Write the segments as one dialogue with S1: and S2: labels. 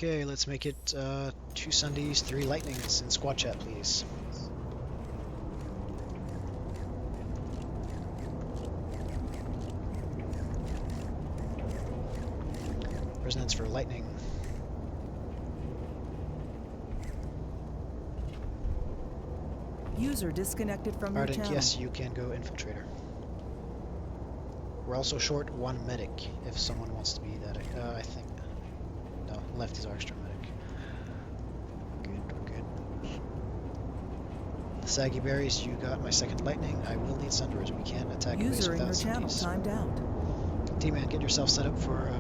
S1: Okay, let's make it 2 Sundays, 3 Lightnings in squad chat, please. Resonance for Lightning.
S2: User disconnected from your
S1: Ardent,
S2: channel.
S1: yes, you can go Infiltrator. We're also short 1 medic if someone wants to be that. I think. No, left is our extra medic. Good, we're good. Saggy Berries, you got my second Lightning. I will need Sundoors. We can't attack a base
S2: User in
S1: without
S2: your channel
S1: Sundies.
S2: timed out.
S1: D-Man, get yourself set up for.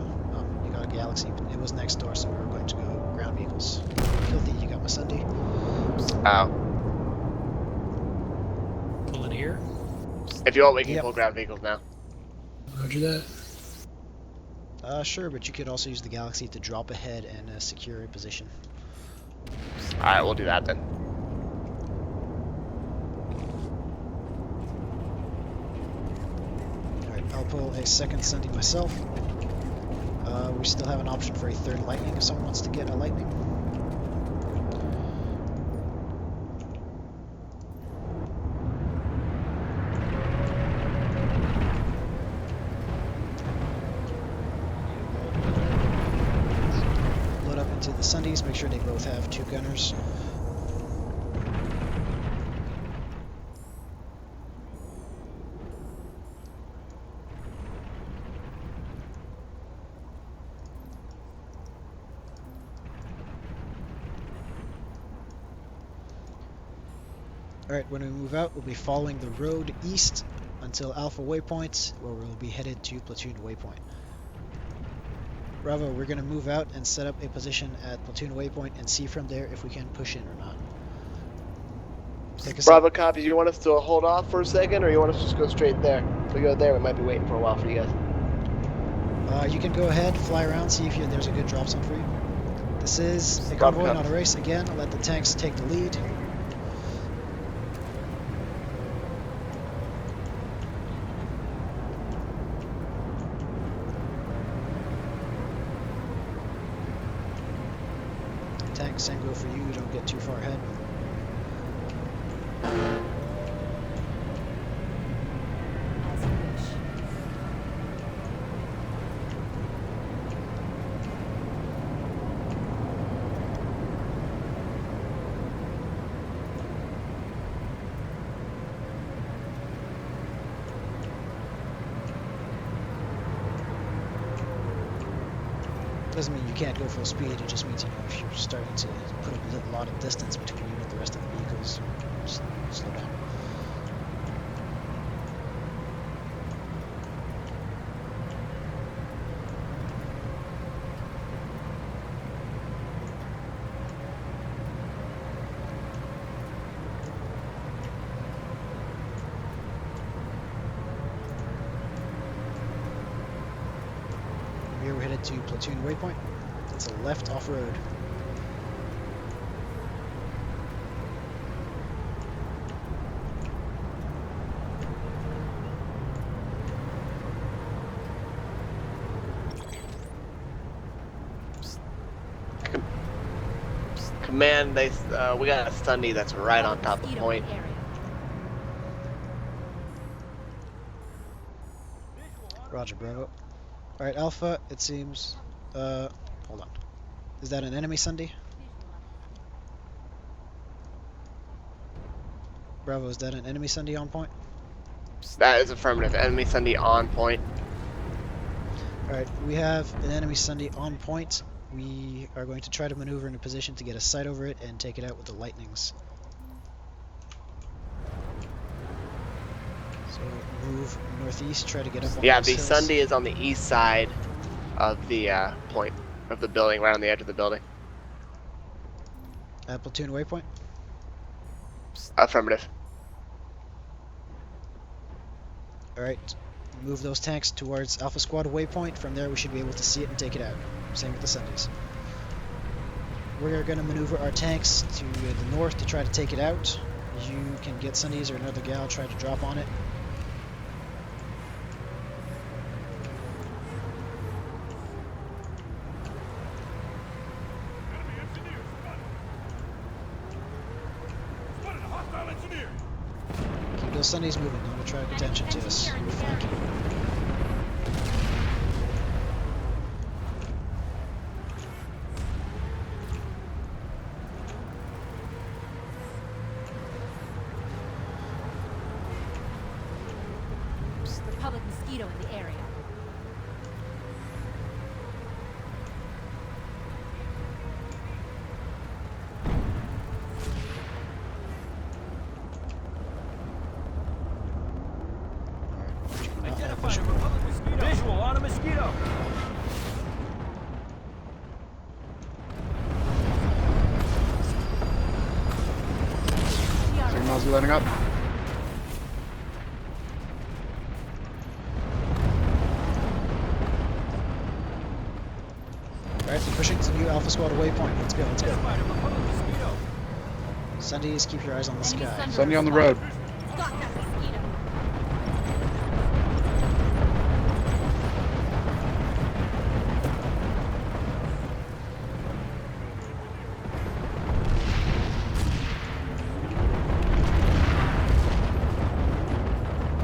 S1: You got a Galaxy. It was next door, so we're going to go ground vehicles. Filthy, you got my Sunday.
S3: Oh.
S4: Pull in here.
S3: If you want, we can
S1: Yep.
S3: pull ground vehicles now.
S4: Roger that.
S1: Sure, but you could also use the Galaxy to drop ahead and secure a position.
S3: Alright, we'll do that then.
S1: Alright, I'll pull a second Sunday myself. We still have an option for a third Lightning if someone wants to get a Lightning. Load up into the Sundays, make sure they both have 2 gunners. Alright, when we move out, we'll be following the road east until Alpha Waypoint, where we'll be headed to Platoon Waypoint. Bravo, we're going to move out and set up a position at Platoon Waypoint and see from there if we can push in or not. Take us
S3: Bravo copies, you want us to hold off for a second, or you want us to just go straight there? If we go there, we might be waiting for a while for you guys.
S1: You can go ahead, fly around, see if there's a good drop zone for you. This is a
S3: Bravo
S1: convoy,
S3: copies.
S1: not a race. Again, let the tanks take the lead. Tanks, same go for you, don't get too far ahead. Doesn't mean you can't go full speed, it just means, if you're starting to put a lot of distance between you and the rest of the vehicles, just slow down. We're headed to Platoon Waypoint. It's a left off-road.
S3: Command, we got a Sunday that's right on top of the point.
S1: Roger, Bravo. Alright, Alpha, it seems... hold on. Is that an enemy Sunday? Bravo, is that an enemy Sunday on point?
S3: That is affirmative. Enemy Sunday on point.
S1: Alright, we have an enemy Sunday on point. We are going to try to maneuver in a position to get a sight over it and take it out with the Lightnings. So move northeast, try to get up on
S3: Yeah,
S1: those
S3: the
S1: hills.
S3: Sunday is on the east side of the point of the building, right on the edge of the building.
S1: At Platoon Waypoint?
S3: Affirmative.
S1: Alright, move those tanks towards Alpha Squad Waypoint. From there we should be able to see it and take it out. Same with the Sundays. We're going to maneuver our tanks to the north to try to take it out. You can get Sundays or another gal, try to drop on it. Those Sundays moving. Don't attract attention to us. We're flanking.
S5: Republic mosquito in the area.
S6: Identify the Republic mosquito. Visual on a mosquito.
S7: Signals loading up.
S1: Alright, we're pushing to new Alpha Squad waypoint. Let's go, let's go.
S6: Identify the Republic mosquito.
S1: Sundays, keep your eyes on the
S5: Enemy
S1: sky.
S5: Sunderer
S7: Sunny on the road.
S5: spotted. Got that mosquito.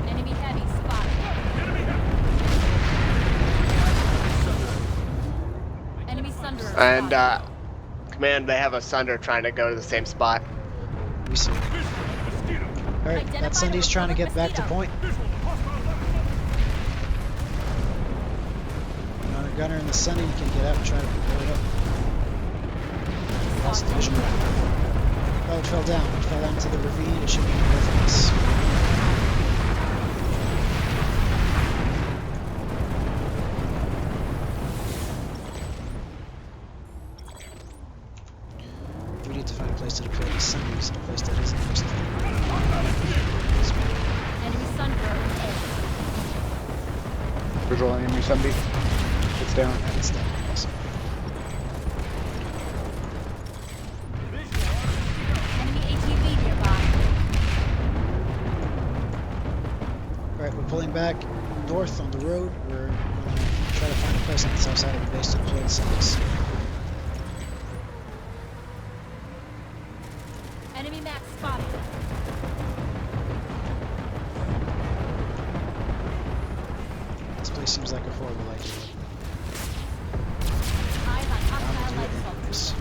S5: Enemy heavy spotted. Enemy Sunderer
S3: And
S5: spotted.
S3: command, they have a Sunder trying to go to the same spot.
S1: We see. Alright, that Sunday's trying to get back to point. On a gunner in the Sunday, you can get out and try to blow it up. Lost the visual. Oh, it fell down. It fell down into the ravine. It should be north of us. We need to find a place to deploy these Sundays in a place that isn't next to them.
S5: Enemy Sunderer in the area.
S7: Visual on enemy Sunday. It's down.
S1: It's down. Awesome.
S5: Enemy ATV nearby.
S1: Alright, we're pulling back north on the road. We're going to try to find a place on the south side of the base to deploy the Sundays.
S5: Enemy Max spotted.
S1: This place seems like a horrible idea.
S5: Eyes on
S1: I'm
S5: hostile
S1: gonna
S5: light
S1: do it
S5: assault.
S1: anyways.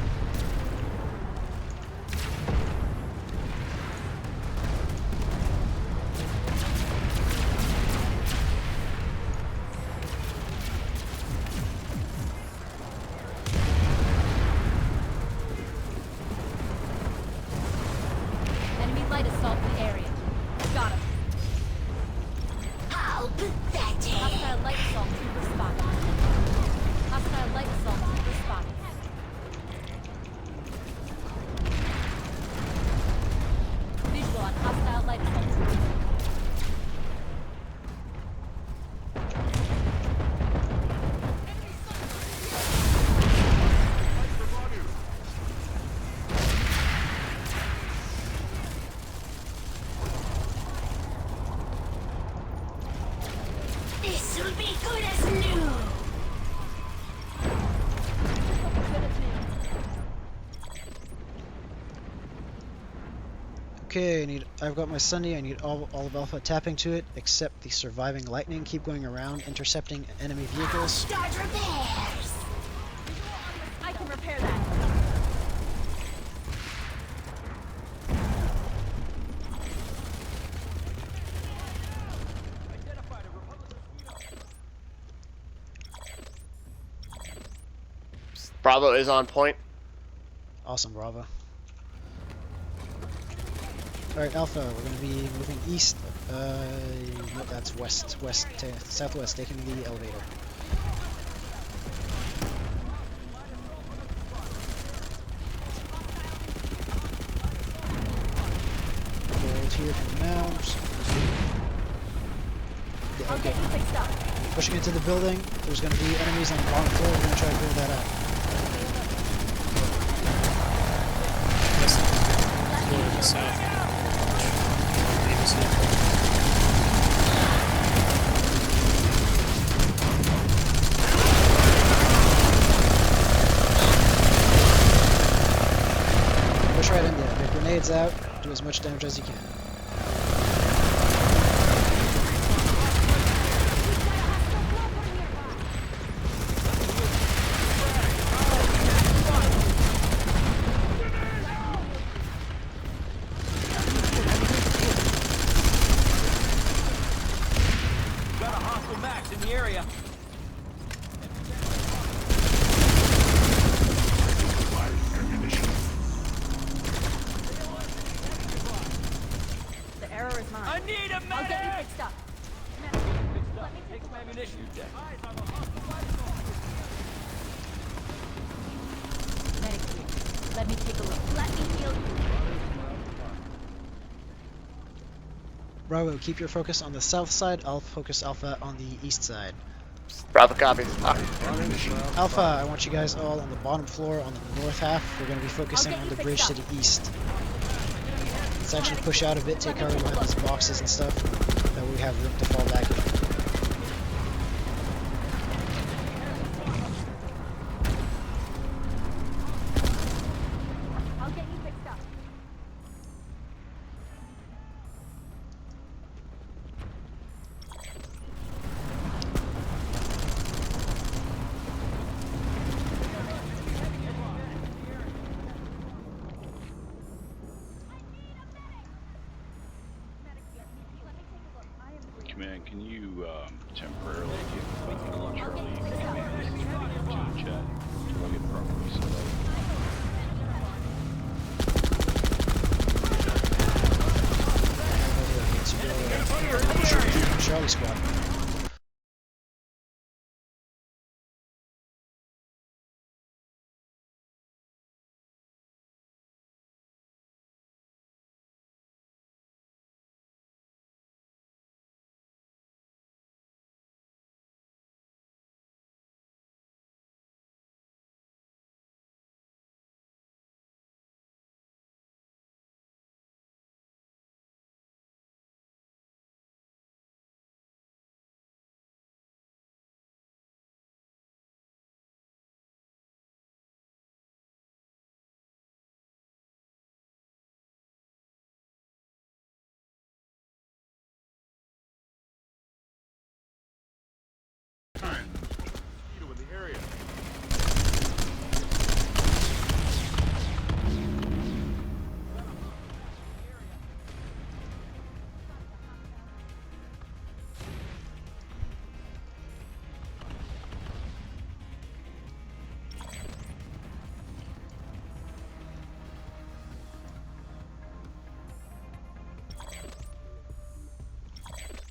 S5: Enemy light assault in the area. Got him.
S8: How pathetic!
S5: Hostile light assault trooper spotted. Hostile light assault trooper spotted. Visual on hostile light assault trooper.
S8: This will be good as new!
S1: Okay, I've got my Sunday. I need all of Alpha tapping to it, except the surviving lightning. Keep going around, intercepting enemy vehicles.
S8: Start repairs!
S5: I can repair that.
S6: Identify the Republic mosquito.
S3: Bravo is on point.
S1: Awesome, Bravo. Alright, Alpha, we're going to be moving east. No, that's west, southwest, taking the elevator. Hold here for now. Yeah,
S5: I'll
S1: okay.
S5: get you fixed up.
S1: Pushing into the building. There's going to be enemies on the bottom floor. We're going to try to clear that out. Push right in there. Get grenades out. Do as much damage as you can.
S6: the area.
S5: The error is
S6: I
S5: mine.
S6: need a
S5: I'll get you
S6: medic!
S5: fixed up. Let me
S6: Take some ammunition.
S5: Medic here. Let me take a look. Let me heal you.
S1: Bravo, keep your focus on the south side. I'll focus Alpha on the east side.
S3: Bravo copies.
S1: Alpha, I want you guys all on the bottom floor on the north half. We're going to be focusing
S5: get
S1: on
S5: you
S1: the bridge
S5: fixed
S1: to
S5: up.
S1: the east. Let's actually push out a bit, take cover behind these boxes and stuff. That way we have room to fall back in.
S5: I'll get you fixed up.
S9: Command, can you temporarily get Charlie to the chat until I get properly set up?
S1: Charlie Squad.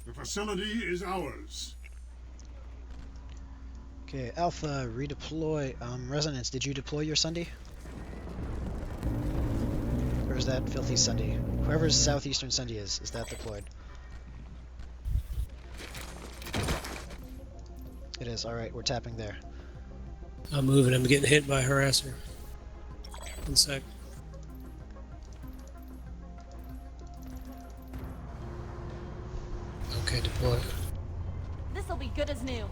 S10: The facility is ours.
S1: Okay, Alpha, redeploy. Resonance, did you deploy your Sunday? Or is that Filthy Sunday? Whoever's southeastern Sunday is that deployed? It is, alright, we're tapping there.
S4: I'm moving. I'm getting hit by a harasser. 1 sec. Okay, deploy.
S5: This'll be good as new.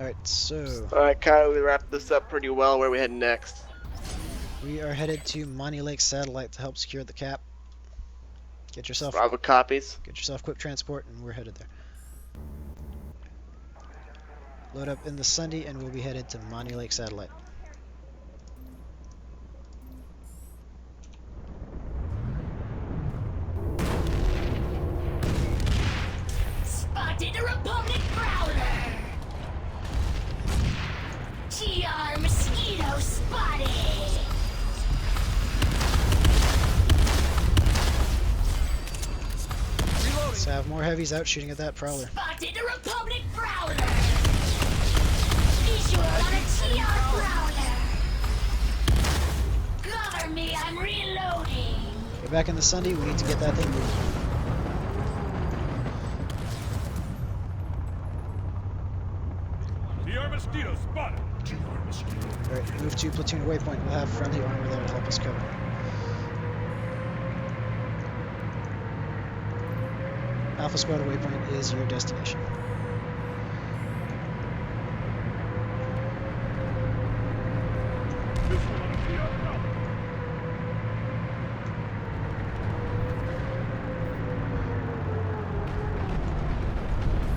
S1: Alright, so
S3: Alright, Kyle, we wrapped this up pretty well. Where are we heading next?
S1: we are headed to Monty Lake Satellite to help secure the cap. Get yourself
S3: Bravo copies.
S1: quick transport and we're headed there. Load up in the Sunday and we'll be headed to Monty Lake Satellite.
S8: Spotted a Republic Prowler! GR Mosquito spotted!
S1: Let's have more heavies out shooting at that Prowler.
S8: Spotted a Republic Prowler! Visual on a GR Prowler! Cover me, I'm reloading!
S1: Get back in the Sunday, we need to get that thing moving.
S6: TR Mosquito spotted.
S1: Alright, move to platoon waypoint. We'll have friendly armor there to help us cover. Alpha Squad waypoint is your destination.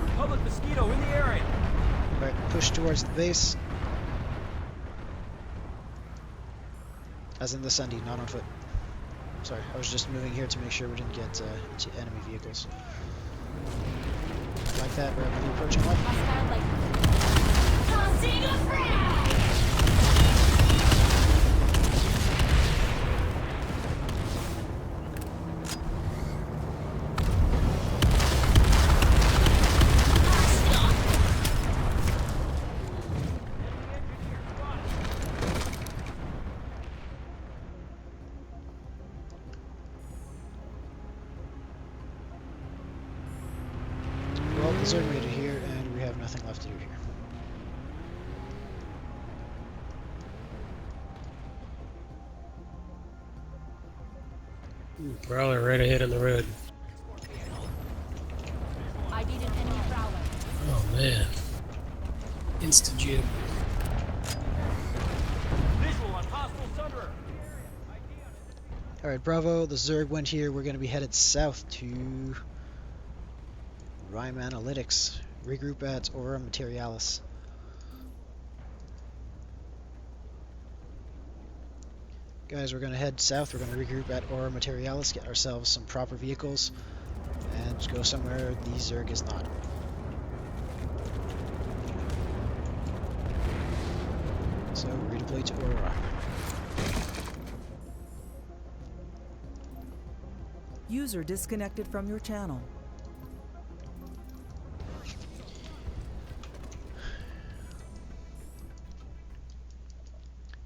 S6: Republic Mosquito in the area.
S1: Alright, push towards the base. As in the Sunday, not on foot. Sorry, I was just moving here to make sure we didn't get into enemy vehicles. Like that, rapidly approaching light.
S5: Hostile light.
S8: Tossing a frag!
S1: Well, the Zerg made it here, and we have nothing left to do here.
S4: Prowler right ahead on the road.
S5: I beat an enemy prowler.
S4: Oh man. Insta-jib.
S6: Visual on hostile Sunderer.
S1: Alright, Bravo, the Zerg went here. We're going to be headed south to Rime Analytics. Regroup at Aura Materialis. Guys, we're going to head south. We're going to regroup at Aura Materialis, get ourselves some proper vehicles, and go somewhere the Zerg is not. So, redeploy to Aura.
S2: User disconnected from your channel.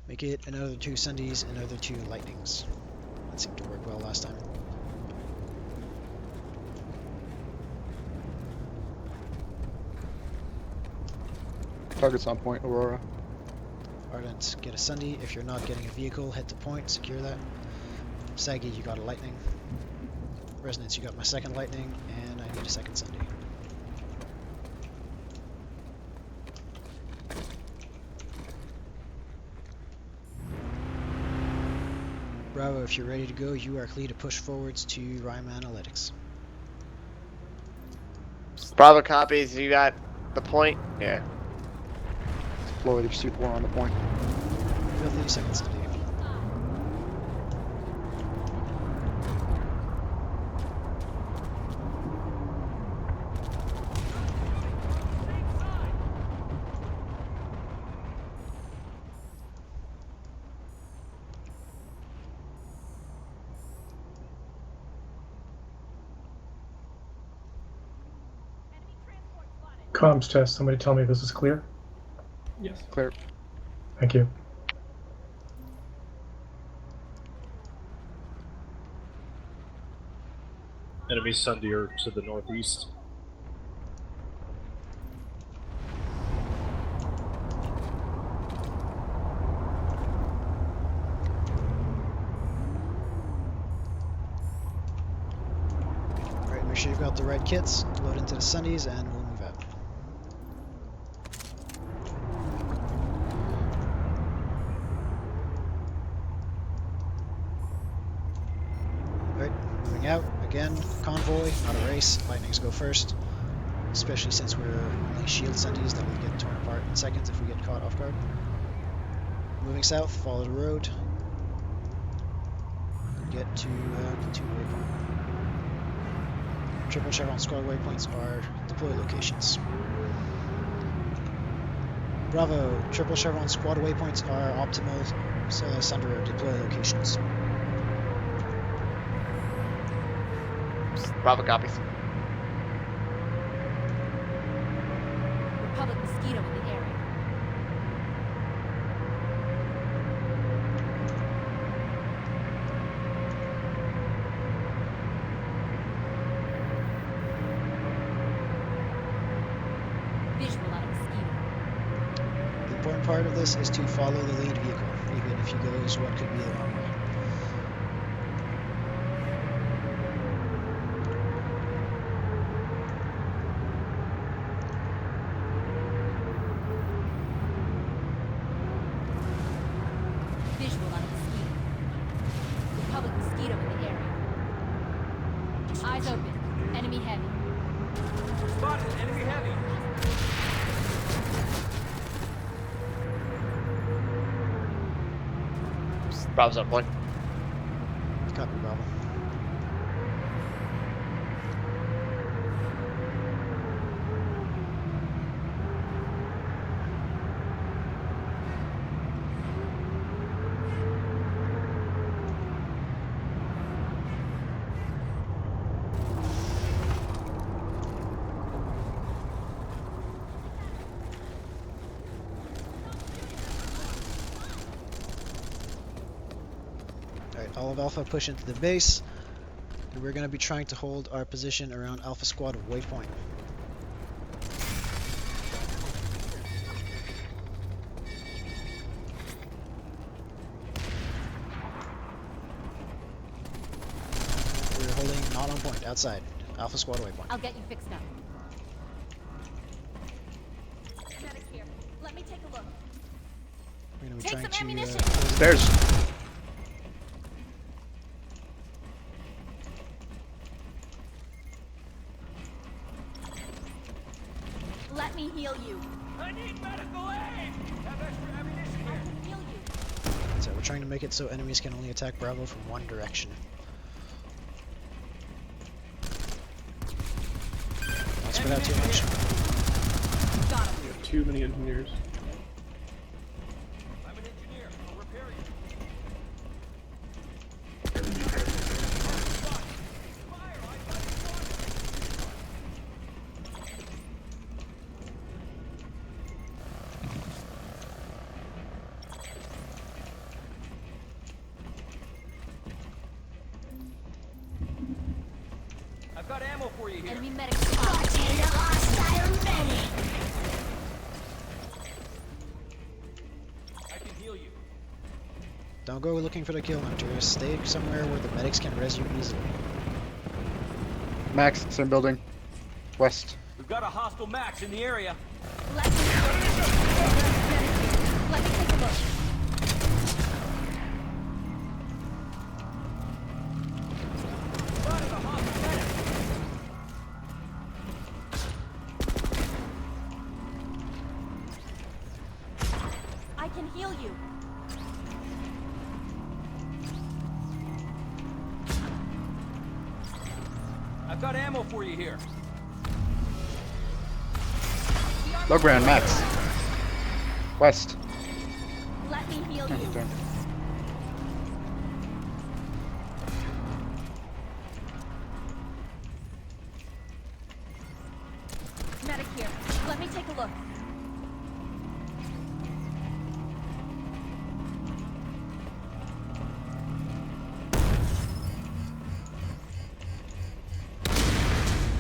S1: Make it another 2 Sundays, another 2 Lightnings. That seemed to work well last time.
S7: Target's on point, Aurora.
S1: Ardent, get a Sunday. If you're not getting a vehicle, head to point, secure that. Saggy, you got a Lightning. Resonance, you got my second Lightning, and I need a second Sunday. Bravo, if you're ready to go, you are clear to push forwards to Rime Analytics.
S3: Bravo copies. You got the point? Yeah.
S7: Floyd, if you see 4 on the point.
S1: Filthy second Sunday.
S11: Comms test. Somebody tell me this is clear.
S7: Yes. Clear.
S11: Thank you.
S12: Enemy Sundeer to the northeast.
S1: Alright, make sure you've got the right kits. Load into the Sundays, and we'll move out. Alright, moving out. Again, convoy, not a race. Lightnings go first. Especially since we're only shield Sundays that will get torn apart in seconds if we get caught off guard. Moving south, follow the road. Get to platoon waypoint. Triple Chevron squad waypoints are deploy locations. Bravo, Triple Chevron squad waypoints are optimal Sunderer deploy locations.
S3: Bravo copies.
S5: Republic Mosquito in the area. Visual on a mosquito.
S1: The important part of this is to follow the lead vehicle, even if he goes what could be the wrong way.
S5: Visual on a mosquito. Republic Mosquito in the area. Eyes open. Enemy heavy.
S6: Spotted enemy heavy.
S3: Bravo's on point.
S1: Copy, Bravo. All of Alpha push into the base. And we're going to be trying to hold our position around Alpha Squad waypoint. We're holding not on point, outside. Alpha Squad waypoint.
S5: I'll get you fixed up. Medic here. Let me take a look.
S1: We're going to be
S5: Take
S1: trying
S5: some
S1: to
S5: ammunition.
S7: Stairs.
S5: Let me heal you.
S6: I need medical aid! Have extra ammunition
S5: I
S6: here.
S5: can heal you.
S1: So we're trying to make it so enemies can only attack Bravo from one direction. Don't spread out too much.
S5: Got him.
S7: Too many engineers.
S6: I'm an engineer. I'll repair you. I've got ammo for you here.
S5: Enemy medic spotted.
S6: I can heal you.
S1: Don't go looking for the kill hunters. Stay somewhere where the medics can res you easily.
S7: Max, same building. West.
S6: We've got a hostile Max in the area.
S5: Let me take a look.
S6: Spotted a hostile medic.
S5: I can heal you.
S6: I've got ammo for you here.
S7: Low ground, Max. West.
S5: Let me heal you.
S7: Turn.
S5: Medic here. Let me take a look.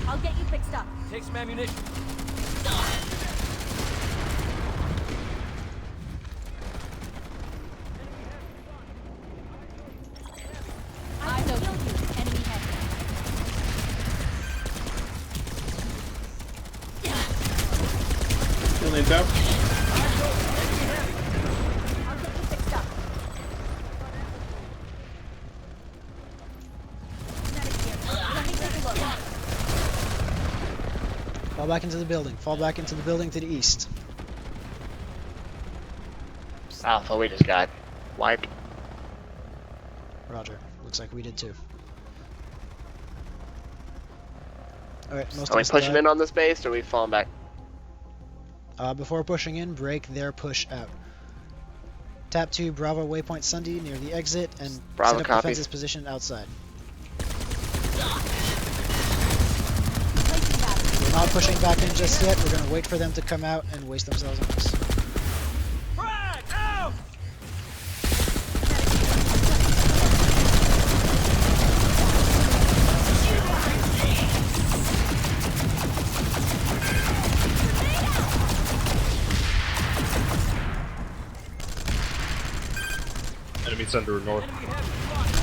S5: I'll get you fixed up.
S6: Take some ammunition.
S5: I can heal you. Enemy head.
S7: Building's out.
S5: I'll get you fixed up. Medic here. Let me take a look.
S1: Fall back into the building. Fall back into the building to the east.
S3: Alpha, we just got wiped.
S1: Roger. Looks like we did too. Alright, most
S3: Are we
S1: of us
S3: pushing
S1: died.
S3: in on this base, or are we falling back?
S1: Before pushing in, break their push out. Tap to Bravo waypoint Sunday near the exit and
S3: Bravo
S1: set up
S3: copies.
S1: defensive position outside.
S5: Placing battery.
S1: We're not pushing back in just yet. We're going to wait for them to come out and waste themselves on us.
S6: Frag! Out!
S12: Enemy Thunder north.
S6: Enemy heavy spotted.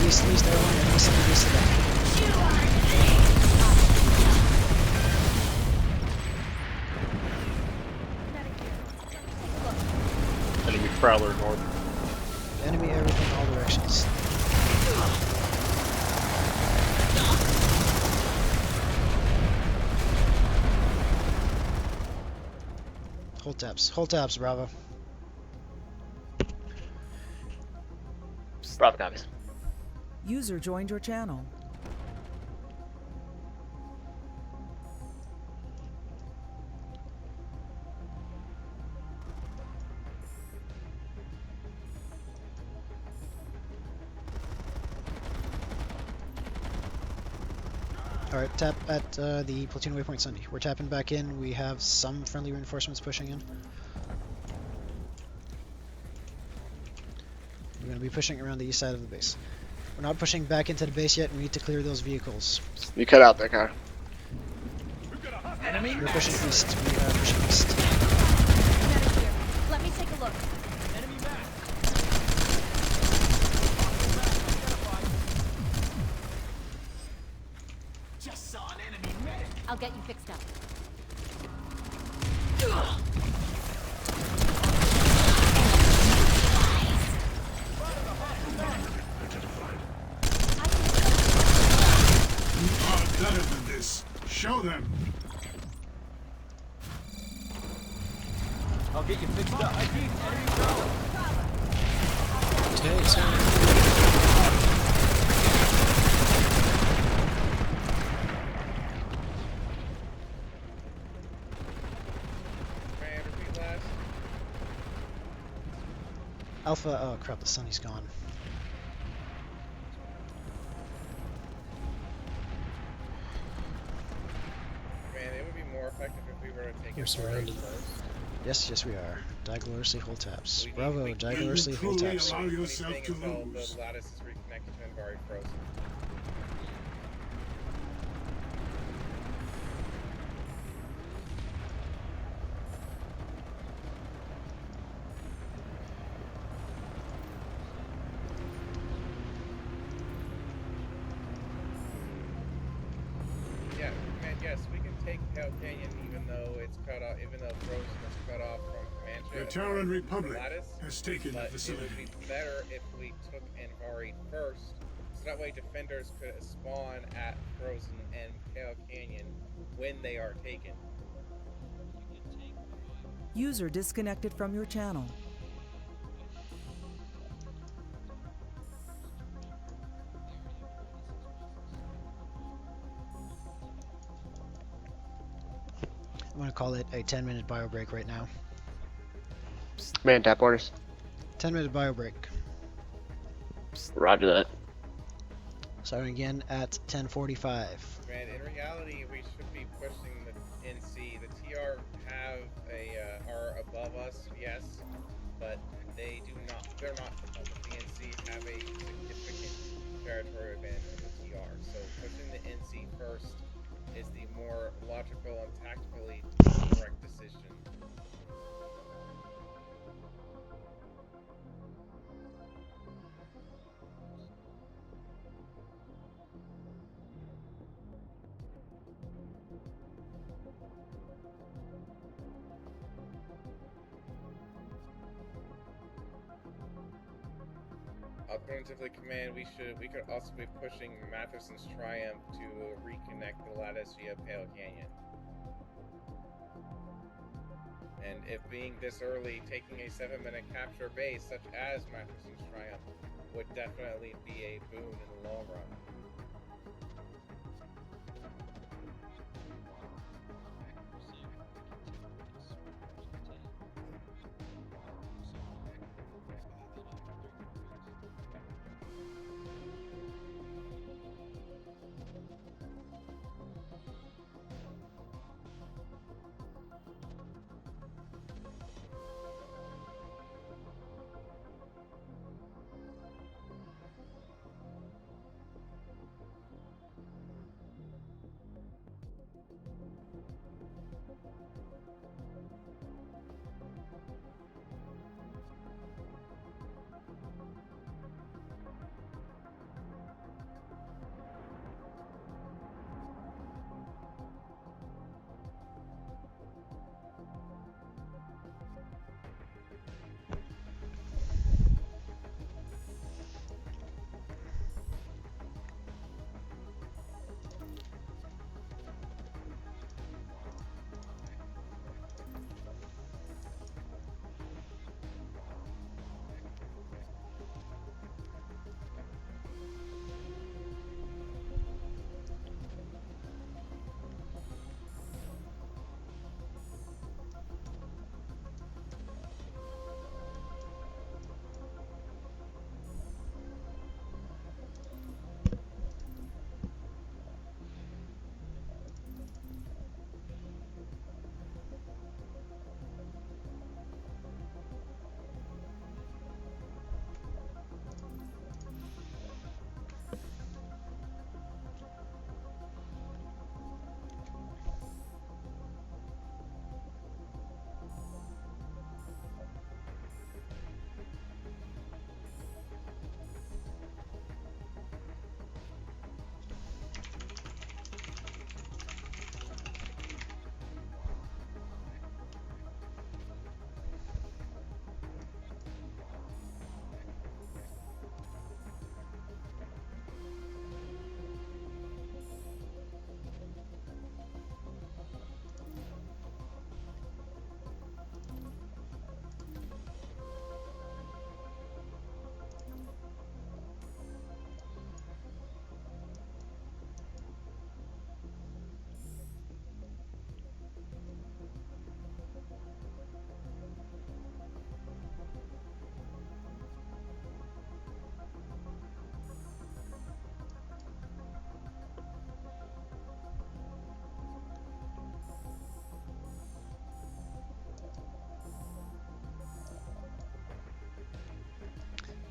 S1: East, everyone, enemy Sunday east of that.
S5: Medic here. Let me take a look.
S12: Enemy Prowler north.
S1: Enemy everything, all directions. Hold tabs, Bravo.
S3: Bravo copies.
S2: User joined your channel.
S1: Alright, tap at the platoon waypoint Sunday. We're tapping back in. We have some friendly reinforcements pushing in. We're going to be pushing around the east side of the base. We're not pushing back into the base yet. We need to clear those vehicles.
S3: You cut out there, car.
S6: Enemy.
S1: We're pushing east. We are pushing east.
S5: Medic here. Let me take a look.
S6: Enemy back. Just saw an enemy medic.
S5: I'll get you fixed up.
S10: You are better than this. Show them.
S6: I'll get you fixed up. I keep enemy problem.
S4: Okay, so
S1: Alpha. Oh crap, the Sunny's gone.
S13: Man, it would be more effective if we were to take
S4: we're
S13: it
S4: surrounded.
S13: first.
S1: Yes, we are. Die gloriously hold taps.
S13: We-
S1: Bravo,
S13: we-
S1: die
S10: Will you
S1: gloriously hold
S10: truly
S1: taps.
S10: allow yourself
S13: Anything
S10: to
S13: until
S10: lose?
S13: the lattice is reconnected to Envari frozen. Yeah, man, yes, we can take Pale Canyon even though it's cut off, even though Frozen is cut off from Comanche.
S10: The Terran Republic
S13: Lattice,
S10: has taken the
S13: but it
S10: facility.
S13: would be better if we took Envari first, so that way defenders could spawn at Frozen and Pale Canyon when they are taken.
S2: User disconnected from your channel.
S1: I'm going to call it a 10-minute bio break right now.
S3: Man, tap orders.
S1: 10-minute bio break.
S3: Roger that.
S1: Starting again at 10:45.
S13: Man, in reality, we should be pushing the NC. The TR are above us, yes, but they do not. They're not above us. The NC have a significant territorial advantage over the TR. So pushing the NC first is the more logical and tactically correct decision. Alternatively, command, we could also be pushing Matheson's Triumph to reconnect the lattice via Pale Canyon. And if being this early, taking a 7-minute capture base such as Matheson's Triumph would definitely be a boon in the long run.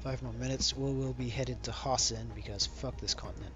S1: 5 more minutes. We'll be headed to Hassan because fuck this continent.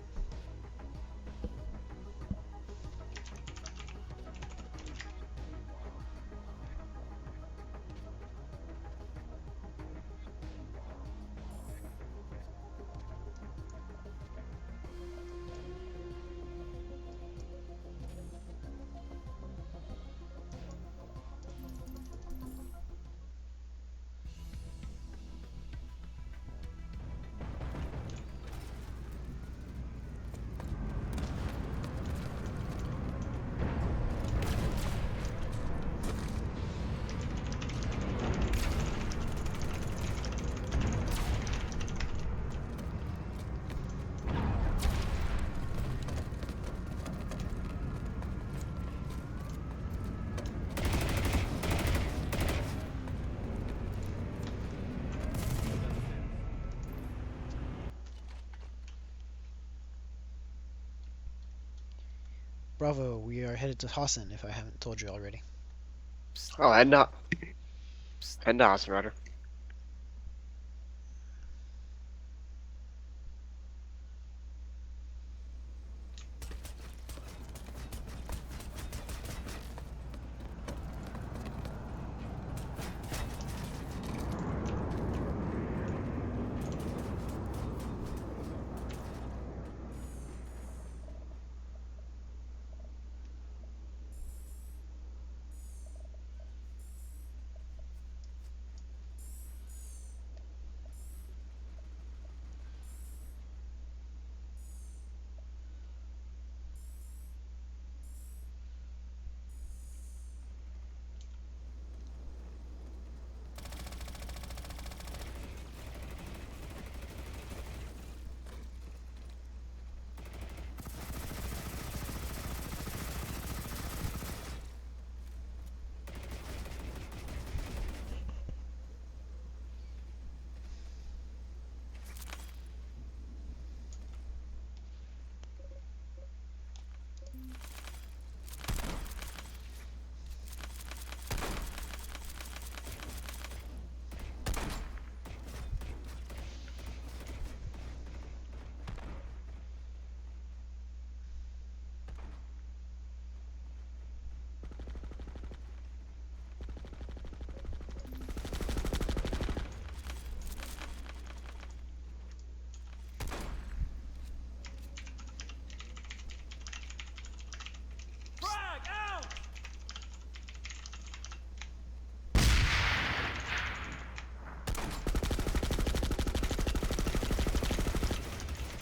S1: Bravo, we are headed to Hassan if I haven't told you already.
S3: Oh, head not. Head to Hassan, Ryder.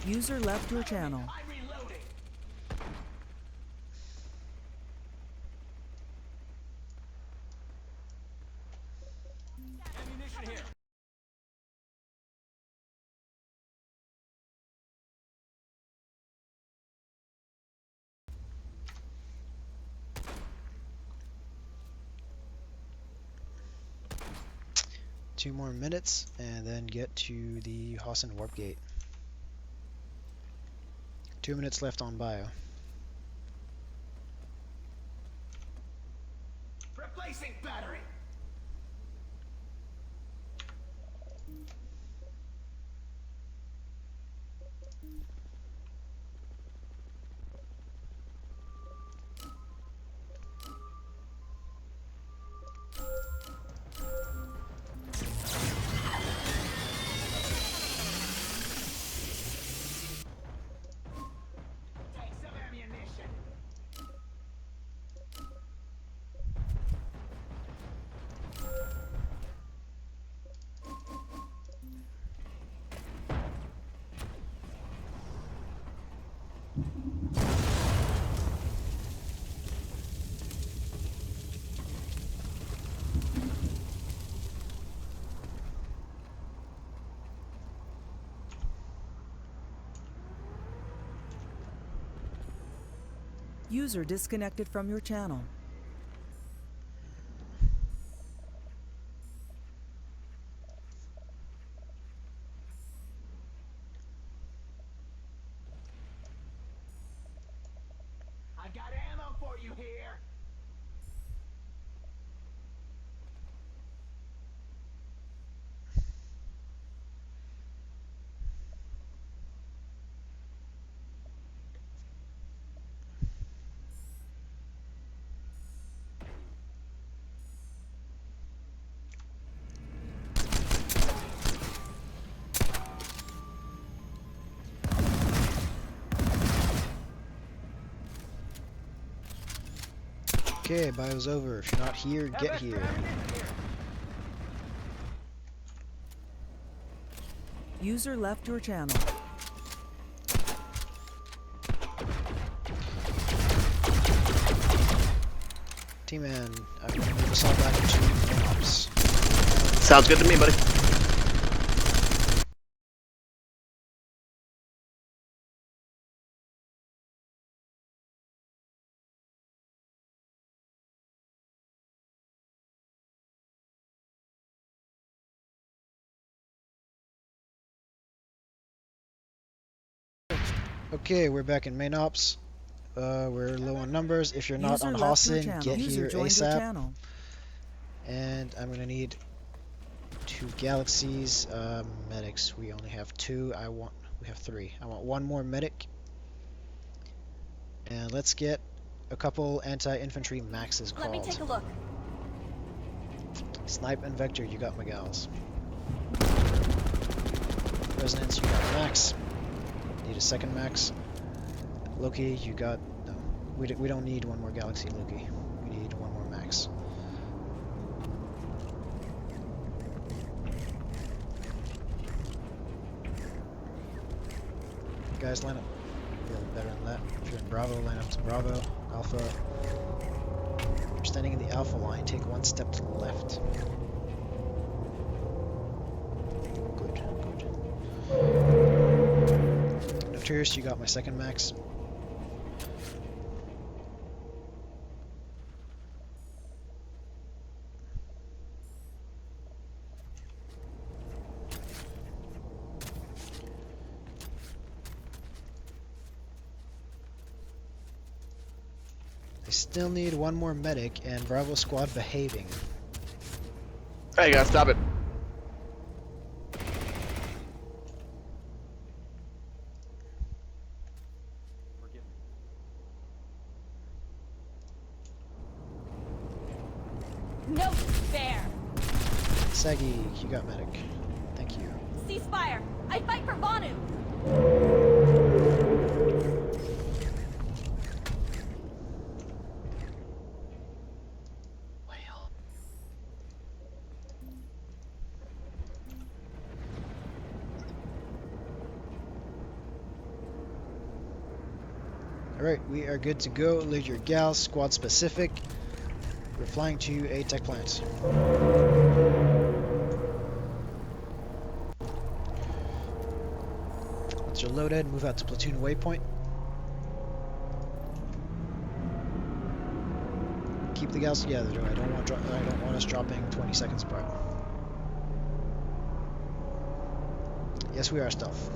S2: User left your channel.
S6: Ammunition here.
S1: Two more minutes and then get to the Hassan warp gate. 2 minutes left on bio.
S6: Replacing battery. Take some ammunition.
S2: User disconnected from your channel.
S6: I've got ammo for you here.
S1: Okay, bio's over. If you're not here, get here.
S2: User left your channel.
S1: T-Man, I'm going to move us all back into main ops.
S3: Sounds good to me, buddy.
S1: Okay, we're back in main ops. We're low on numbers. If you're not
S2: User
S1: on
S2: left your
S1: Hassan,
S2: channel.
S1: get
S2: User
S1: here
S2: joined your
S1: ASAP.
S2: channel.
S1: And I'm gonna need 2 galaxies. Medics. We only have 2. We have 3. I want 1 more medic. And let's get a couple anti-infantry maxes called.
S5: Let me take a look.
S1: Snipe and Vector, you got Miguel's. Resonance, you got Max. Need a second Max. Loki, you got... No. We don't need 1 more Galaxy, Loki. We need 1 more Max. Guys, line up. Feel better than that. If you're in Bravo, line up to Bravo. Alpha. If you're standing in the Alpha line, take 1 step to the left. Good, good. Notorious, you got my second Max. I still need 1 more medic and Bravo squad behaving.
S3: Hey guys, stop it.
S5: No despair.
S1: Sagi, you got medic. Thank you.
S5: Ceasefire. I fight for Vanu.
S1: Alright, we are good to go. Lead your gals, squad specific. We're flying to a tech plant. Once you're loaded, move out to platoon waypoint. Keep the gals together, though. I don't want us dropping 20 seconds apart. Yes, we are stealth.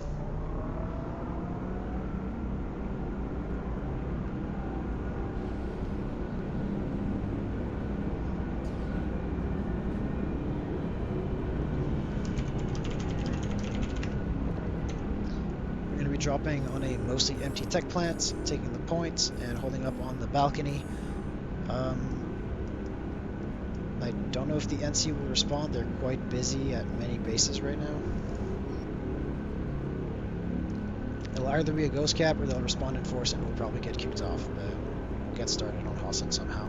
S1: Dropping on a mostly empty tech plant, taking the points and holding up on the balcony. I don't know if the NC will respond. They're quite busy at many bases right now. It'll either be a ghost cap or they'll respond in force and we'll probably get kicked off, but we'll get started on Hassan somehow.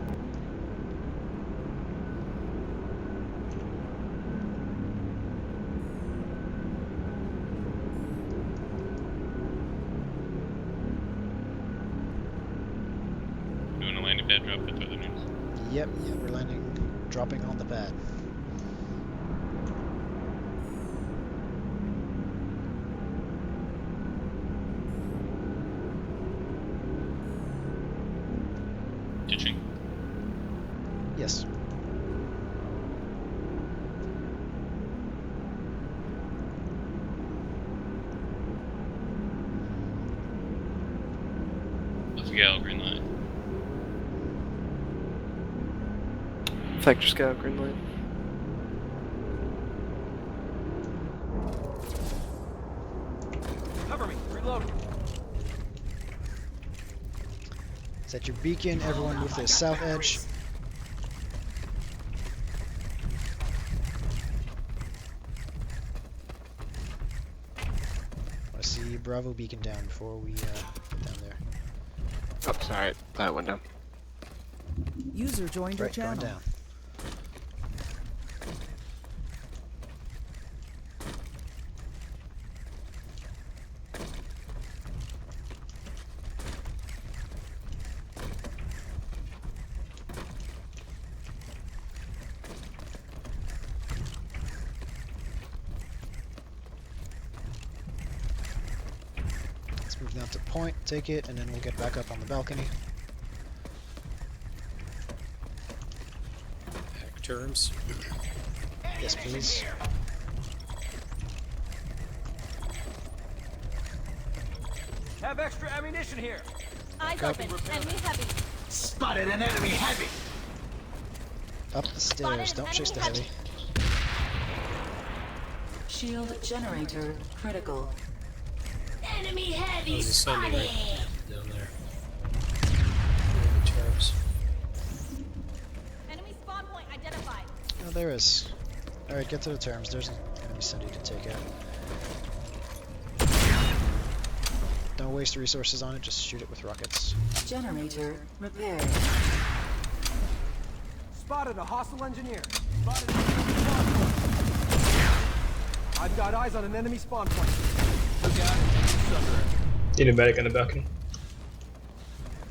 S1: Yep, we're landing, dropping on the pad.
S12: Ditching?
S1: Yes.
S12: Let's go, green light.
S14: Vector scout, green light.
S6: Cover me. Reload.
S1: Set your beacon. Everyone move to the south edge. I want to see Bravo beacon down before we get down there.
S3: Oh, sorry. That went down.
S2: User joined your
S1: Right, going
S2: channel.
S1: down. Let's move down to point, take it, and then we'll get back up on the balcony.
S4: Back terms.
S1: Yes, please.
S6: Have extra ammunition here.
S5: Eyes
S1: Copy.
S5: open. Enemy heavy.
S6: Spotted an enemy heavy.
S1: Up the stairs, don't chase the heavy.
S2: Shield generator critical.
S8: Enemy heavy
S4: There's a Sunday
S8: spotted.
S4: right down there. The terms.
S5: Enemy spawn point identified.
S1: Oh, there is. Alright, get to the terms. There's an enemy Sunday to take out. Don't waste resources on it, just shoot it with rockets.
S2: Generator repaired.
S6: Spotted a hostile engineer. Spotted an enemy spawn point. I've got eyes on an enemy spawn point. Look out.
S11: Need a medic on the balcony.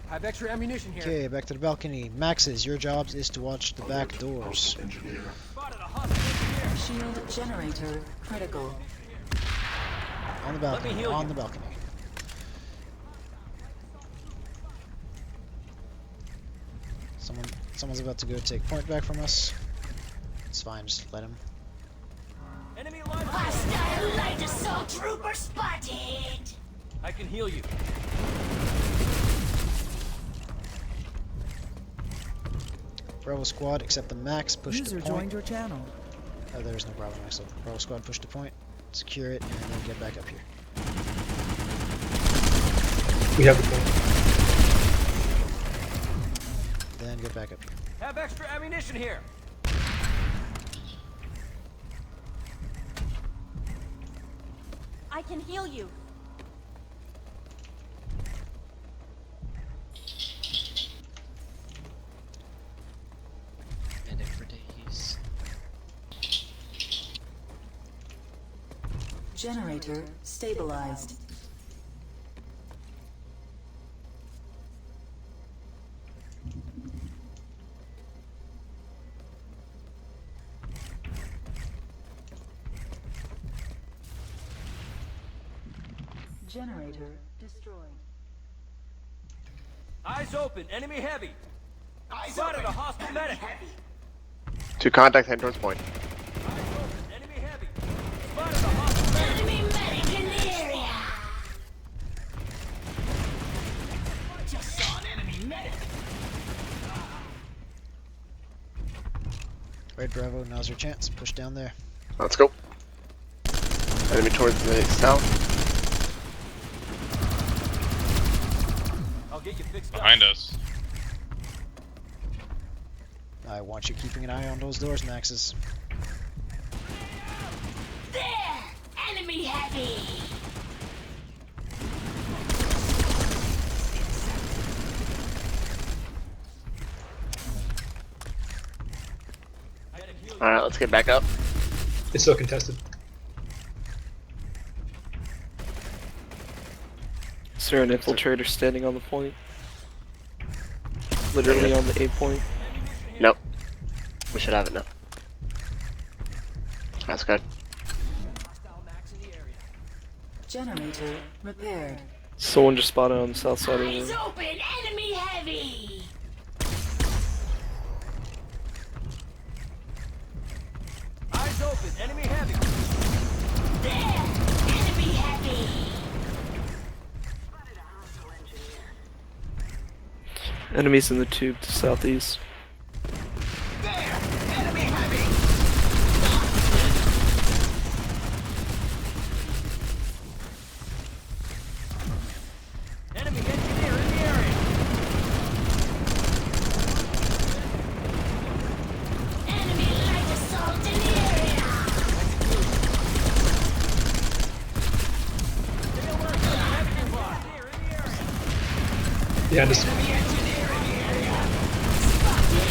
S6: Have extra ammunition here.
S1: Okay, back to the balcony. Maxes, your job is to watch the back doors.
S6: Spotted a hostile engineer.
S2: Shield generator critical.
S1: On the
S6: me
S1: balcony,
S6: heal
S1: on
S6: you.
S1: the balcony. Someone's about to go take point back from us. It's fine, just let him.
S6: Enemy line.
S8: Hostile light assault trooper spotted.
S6: I can heal you.
S1: Bravo squad, except the max, push
S2: User
S1: to point.
S2: joined your channel.
S1: Oh, there's no Bravo max. So Bravo squad, push to point, secure it, and then get back up here.
S11: We have the point.
S1: Then get back up here.
S6: Have extra ammunition here.
S5: I can heal you.
S15: Medic for days.
S2: Generator stabilized. Generator destroyed.
S6: Eyes open. Enemy heavy. Spotted a hostile medic.
S3: Two contact head towards point.
S6: Eyes open. Enemy heavy. Spotted a hostile medic.
S8: Enemy medic in the area. Just saw an enemy medic.
S1: Right, Bravo, now's your chance. Push down there.
S3: Let's go. Enemy towards the south.
S6: I'll get you fixed up.
S12: Behind us.
S1: I want you keeping an eye on those doors, Maxes.
S8: There. Enemy heavy.
S3: Alright, let's get back up.
S11: It's still contested.
S14: Is there an infiltrator standing on the point? Literally on the A point?
S3: Nope. We should have it now. That's good.
S2: Generator repaired.
S14: Someone just spotted on the south side of the
S8: Eyes
S14: room.
S8: open. Enemy heavy.
S6: Eyes open. Enemy heavy.
S8: There. Enemy heavy.
S14: Enemies in the tube to southeast.
S8: There. Enemy heavy.
S6: Enemy engineer in the area.
S8: Enemy light assault in the area.
S6: Stay alert. Enemy spot. Engineer in the area.
S11: Yeah, just
S8: Enemy engineer in the area. Spotted.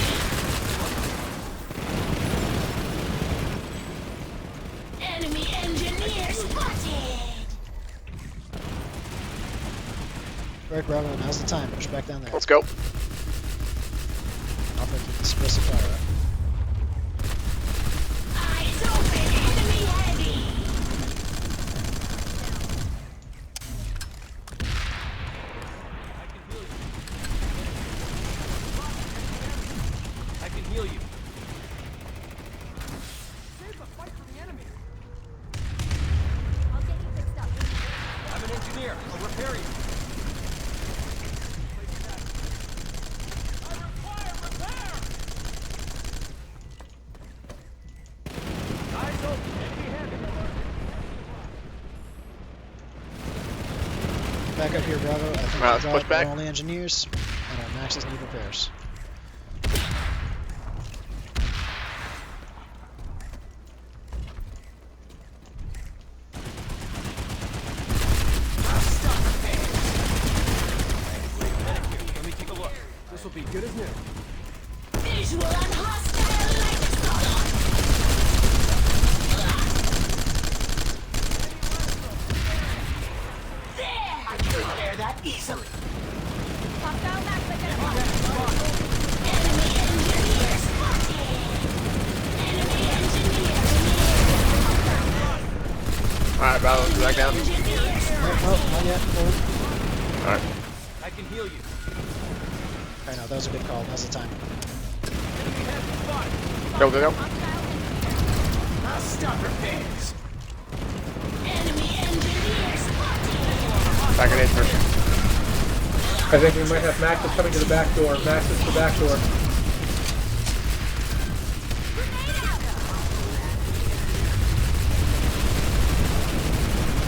S1: Alright, Bravo, now's the time. Push back down there.
S3: Let's go.
S1: Alpha, keep the suppressive fire up.
S8: Eyes open, enemy heavy.
S6: I can heal you. Save the fight for the enemy.
S5: I'll get you fixed up.
S6: I'm an engineer. I'll repair you. I require repair. Eyes open. Enemy heavy.
S1: Back up here, Bravo. I think
S3: Alright, let's
S1: we've
S3: push
S1: got
S3: back.
S1: all the engineers, and our Maxes need repairs.
S6: Let me take a look. This will be good as new.
S8: Visual on hostile light assault. There! I can repair that easily.
S5: Hostile max identified.
S8: Enemy engineer spotted. Enemy engineer
S3: Alright, Bravo, let's go back down.
S1: Oh, not yet. Forward.
S3: Alright.
S6: I can heal you.
S1: Alright, no, that was a good call. Now's the time.
S6: Enemy heavy spotted.
S3: Go, go, go.
S8: I'll stop repairs. Enemy engineer spotted.
S3: Back grenade first.
S11: I think we might have Maxes coming to the back door. Maxes to the back door.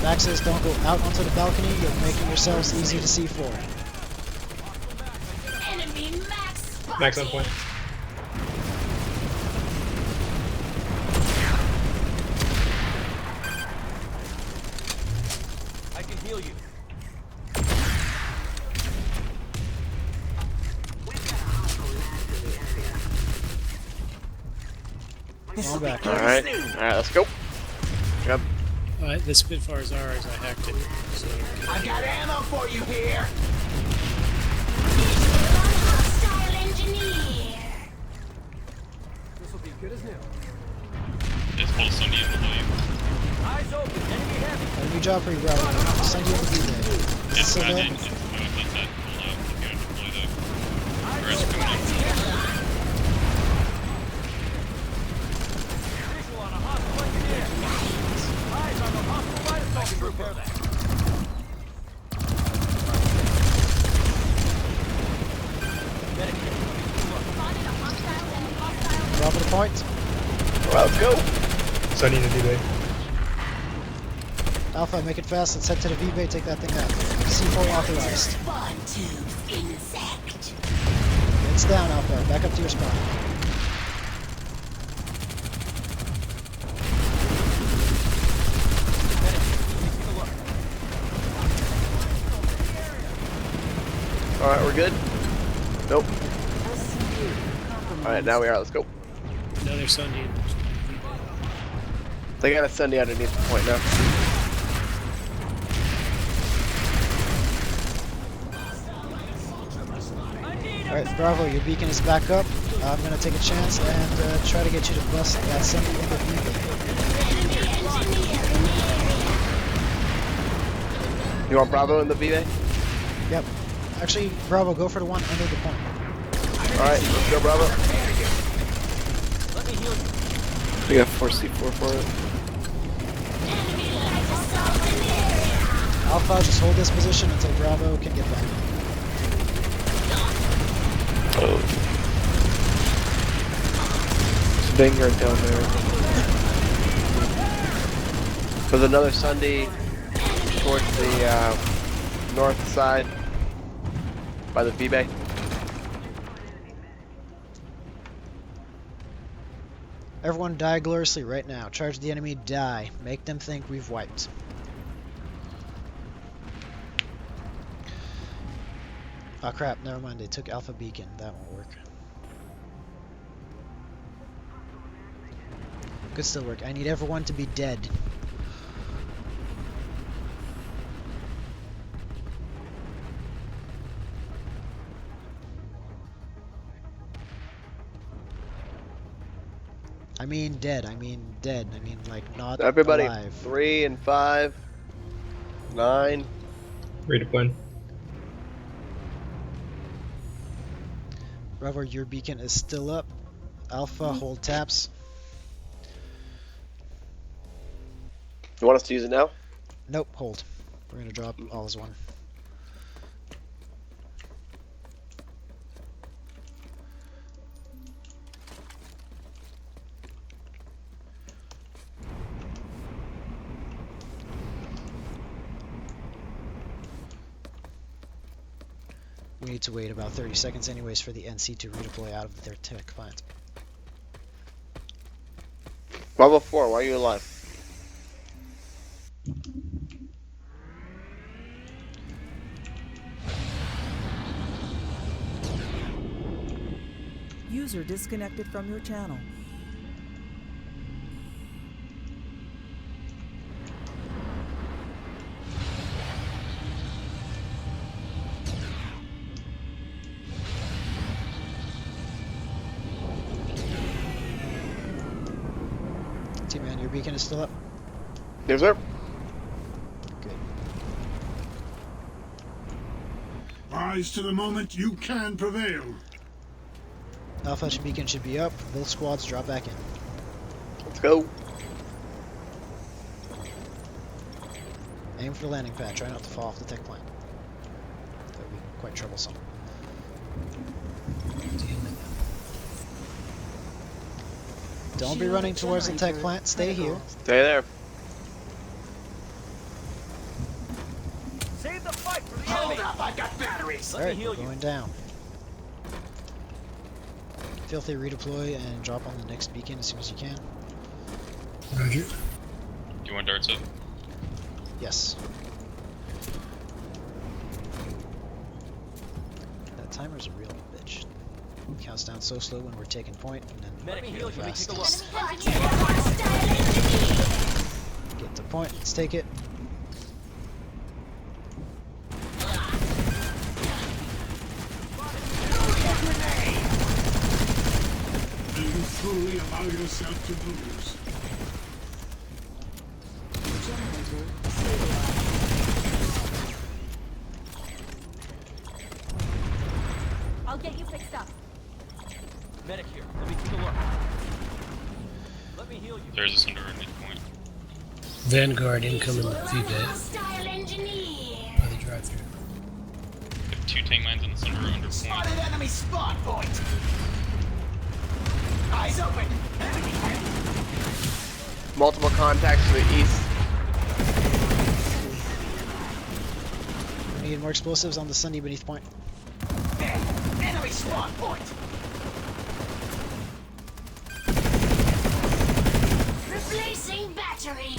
S1: Maxes, don't go out onto the balcony. You're making yourselves easy to see for.
S8: Enemy max spotted.
S11: Max on point.
S6: I can heal you.
S1: Fall back.
S3: Alright. Alright, let's go. Yep.
S4: Alright, the Spitfire's ours. I hacked it. So
S8: I got ammo for you here. Visual on hostile engineer.
S6: This will be good as new.
S12: There's whole Sunday in below you.
S6: Eyes open. Enemy heavy.
S1: Got a new job for you, Bravo. Send you on the B-Day.
S12: It's
S1: So
S12: fine,
S1: then,
S12: let that pull out. If you deploy the rest coming in.
S6: Visual on a hostile engineer. Eyes on the hostile light assault trooper.
S1: Bravo to point.
S3: Alright, let's go.
S11: Sunny in the D-Bay.
S1: Alpha, make it fast. Let's head to the V-Bay. Take that thing out. C4 authorized.
S8: Spawn tube insect.
S1: It's down, Alpha. Back up to your spot.
S3: Alright, we're good? Nope. Alright, now we are. Let's go.
S4: another Sunday.
S3: They got a Sunday underneath the point now.
S1: Alright, Bravo, your beacon is back up. I'm gonna take a chance and try to get you to bust that Sunday in the beacon.
S3: You want Bravo in the V-Bay?
S1: Yep. Actually, Bravo, go for the one under the point.
S3: Alright, let's go, Bravo.
S14: We got 4C4 for it.
S1: Alpha, just hold this position until Bravo can get back.
S14: Oh. There's a Vanguard down there.
S3: There's another Sunday towards the north side by the V-Bay.
S1: Everyone die gloriously right now. Charge the enemy, die. Make them think we've wiped. Oh crap, never mind, they took Alpha Beacon. That won't work. Could still work. I need everyone to be dead. I mean dead. I mean dead. I mean like not
S3: Everybody,
S1: alive.
S3: 3 and 5, 9.
S11: Redeploying.
S1: Bravo, your beacon is still up. Alpha, hold taps.
S3: You want us to use it now?
S1: Nope, hold. We're gonna drop all as one. We need to wait about 30 seconds anyways for the NC to redeploy out of their tech plant.
S3: Bravo 4, why are you alive?
S15: User disconnected from your channel.
S1: T-Man, your beacon is still up?
S3: Yes, sir.
S1: Good.
S10: Rise to the moment you can prevail.
S1: Alpha beacon should be up. Both squads drop back in.
S3: Let's go.
S1: Aim for the landing pad. Try not to fall off the tech plant. That would be quite troublesome. Don't be running towards the tech plant. Stay here.
S3: Stay there.
S6: Save the fight for the enemy. Hold up, I've got batteries. Let me
S1: Alright,
S6: heal
S1: we're
S6: you.
S1: going down. Filthy, redeploy and drop on the next beacon as soon as you can.
S4: Roger.
S12: Do you want darts up?
S1: Yes. That timer's a real bitch. It counts down so slow when we're taking point, and then
S6: Let me heal you. Let me
S1: fast.
S6: take a look.
S1: Get to point. Let's take it.
S10: Do you fully allow yourself to lose?
S5: I'll get you fixed up.
S6: Medic here. Let me take a look. Let me heal you.
S12: There's a Cinder at midpoint.
S4: Vanguard incoming VBAT
S8: Hostile engineer.
S4: by the drive-thru.
S12: Have 2 tank mines on the Cinder under point.
S6: enemy spawn point. Eyes open. Enemy hit.
S3: Multiple contacts to the east.
S1: We need more explosives on the Sunday beneath point.
S6: Enemy spawn point.
S8: Replacing battery.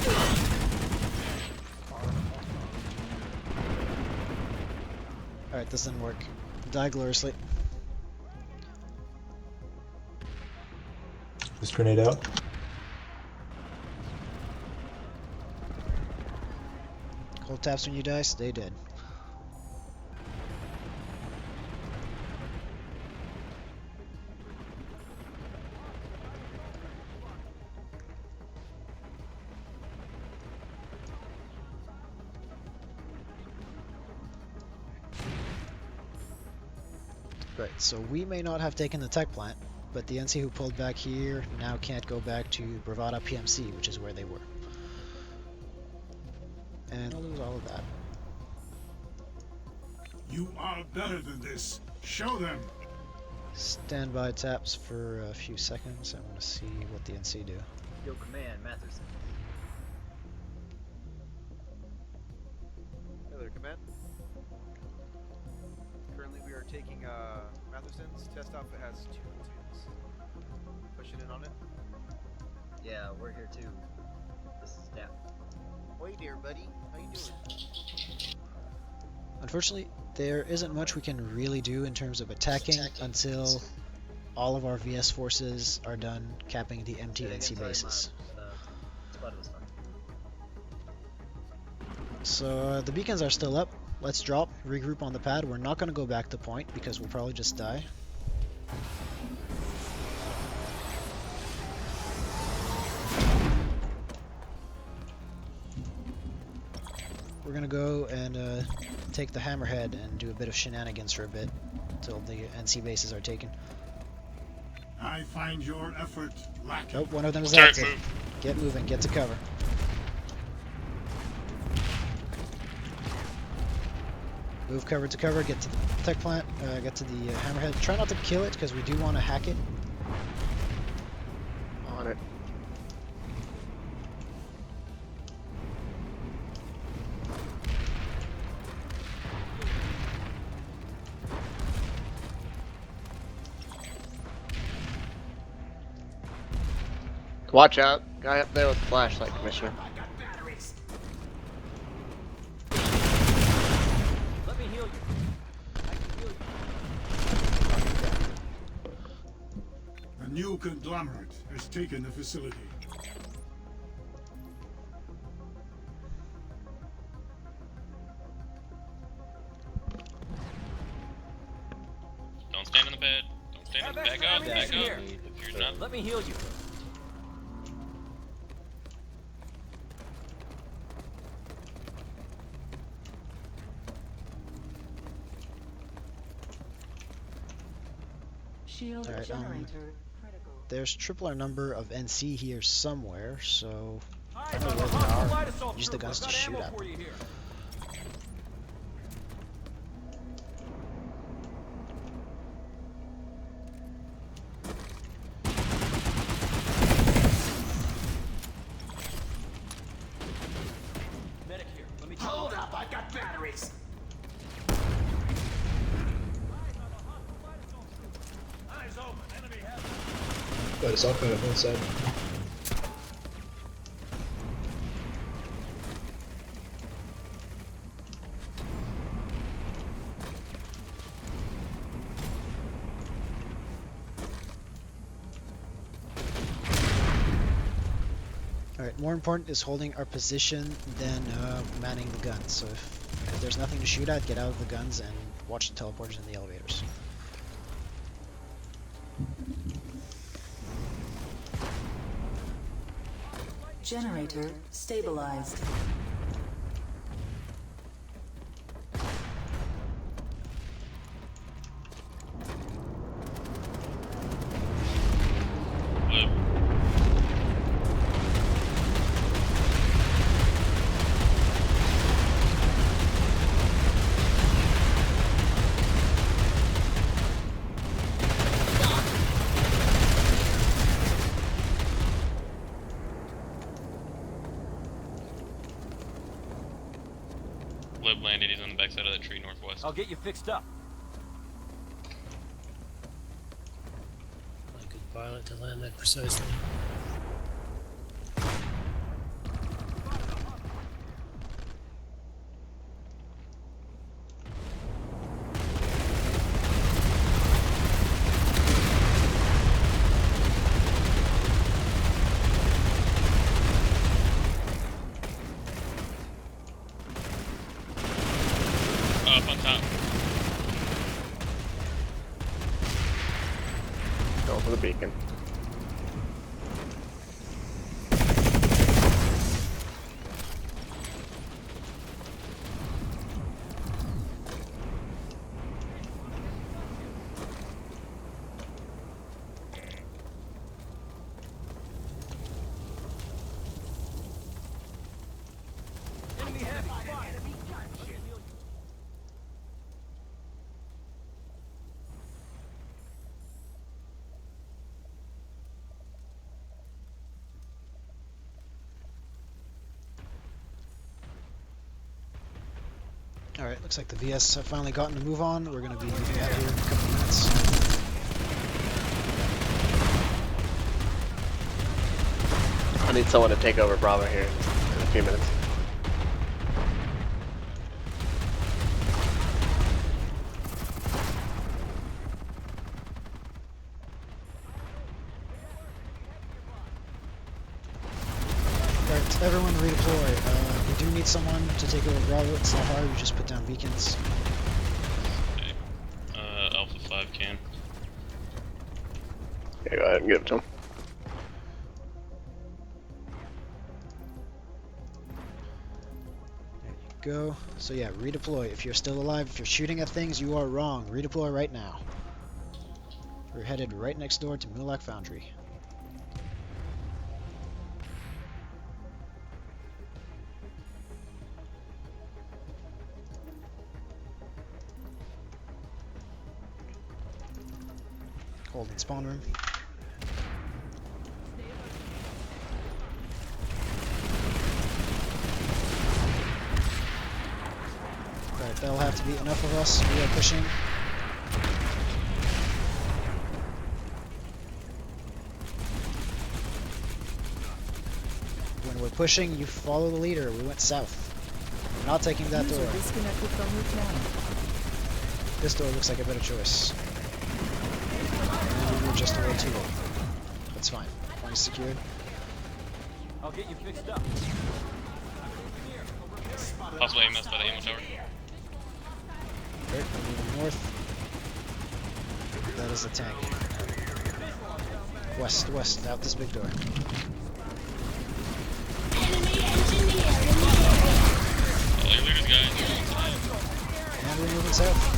S1: Alright, this didn't work. Die gloriously.
S16: This grenade out.
S1: Hold taps when you die, stay dead. Right, so we may not have taken the tech plant, but the NC who pulled back here now can't go back to Bravada PMC, which is where they were. And I'll lose all of that.
S10: You are better than this. Show them.
S1: Standby taps for a few seconds. I want to see what the NC do.
S17: Yo, command, Matheson.
S18: Hello, command. Currently, we are taking Matherson's. Test outfit has 2 platoons. Pushing in on it.
S17: Yeah, we're here too. This is Dap.
S18: Hey there, buddy. How you doing?
S1: Unfortunately, there isn't much we can really do in terms of attacking until all of our VS forces are done capping the empty NC bases. So the beacons are still up. Let's drop, regroup on the pad. We're not going to go back to point because we'll probably just die. we're gonna go and take the Hammerhead and do a bit of shenanigans for a bit until the NC bases are taken.
S10: I find your effort lacking.
S1: Nope, one of them is
S12: Start
S1: active.
S12: move.
S1: Get moving, get to cover. Move cover to cover, get to the tech plant, get to the Hammerhead. Try not to kill it because we do want to hack it.
S3: On it. Watch out. Guy up there with the flashlight, Commissioner.
S6: Let me heal you. I can heal you.
S10: A new conglomerate has taken the facility.
S12: Don't stand in the bed. Don't stand in the back up. Back up. If you're not.
S6: Let me heal you.
S2: Shield
S1: Alright,
S2: generator critical.
S1: there's triple our number of NC here somewhere, so I
S6: Eyes
S1: don't know
S6: on the
S1: where they
S6: hostile light
S1: are.
S6: assault
S1: Use the
S6: trooper.
S1: guns to
S6: Got
S1: shoot
S6: ammo
S1: at
S6: for
S1: them.
S6: you here. Medic here. Let me
S8: Hold up, I got batteries.
S6: Eyes open. Enemy has.
S11: But it's all coming up one side.
S1: Alright, more important is holding our position than manning the guns. So if there's nothing to shoot at, get out of the guns and watch the teleporters and the elevators.
S2: Generator stabilized.
S12: Lib. Lib landed. He's on the backside of that tree northwest.
S6: I'll get you fixed up.
S4: I could pilot to land that precisely.
S12: Up on top.
S3: Going for the beacon.
S6: Enemy heavy. Fire.
S1: Alright, looks like the VS have finally gotten to move on. We're going to be moving out here in a couple of minutes.
S3: I need someone to take over Bravo here in a few minutes.
S1: Alright, everyone redeploy. We do need someone to take over Bravo. It's not hard, we just put down beacons.
S12: Okay. Alpha 5 can.
S3: Yeah, go ahead and give it to him.
S1: go. So yeah, redeploy. If you're still alive, if you're shooting at things, you are wrong. Redeploy right now. We're headed right next door to Mulak Foundry. Hold in spawn room. Right, that'll have to be enough of us. We are pushing. When we're pushing, you follow the leader. We went south. We're not taking that door.
S15: User disconnected from your channel.
S1: This door looks like a better choice. And we were just a way too late. That's fine. Point is secured.
S6: I'll get you fixed up.
S12: Possibly AMS by the ammo tower.
S1: Right, we're moving north. That is the tank. West, west, out this big door.
S12: All your leaders, guys.
S1: And we're moving south.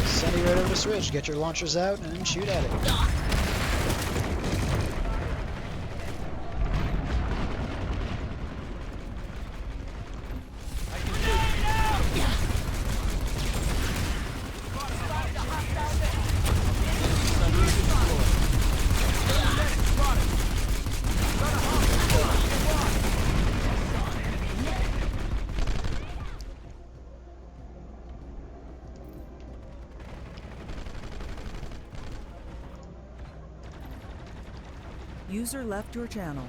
S1: Send it right over this ridge. Get your launchers out and shoot at it.
S15: User left your channel.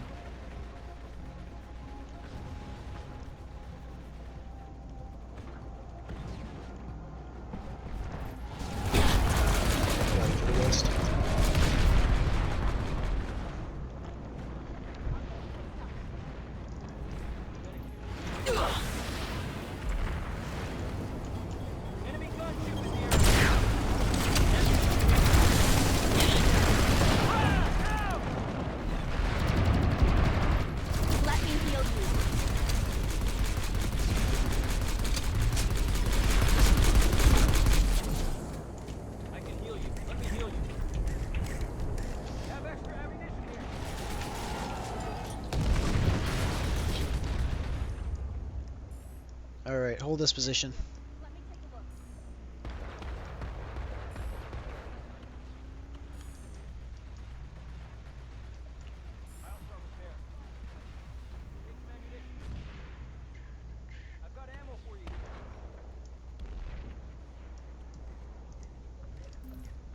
S15: Alright, hold this position.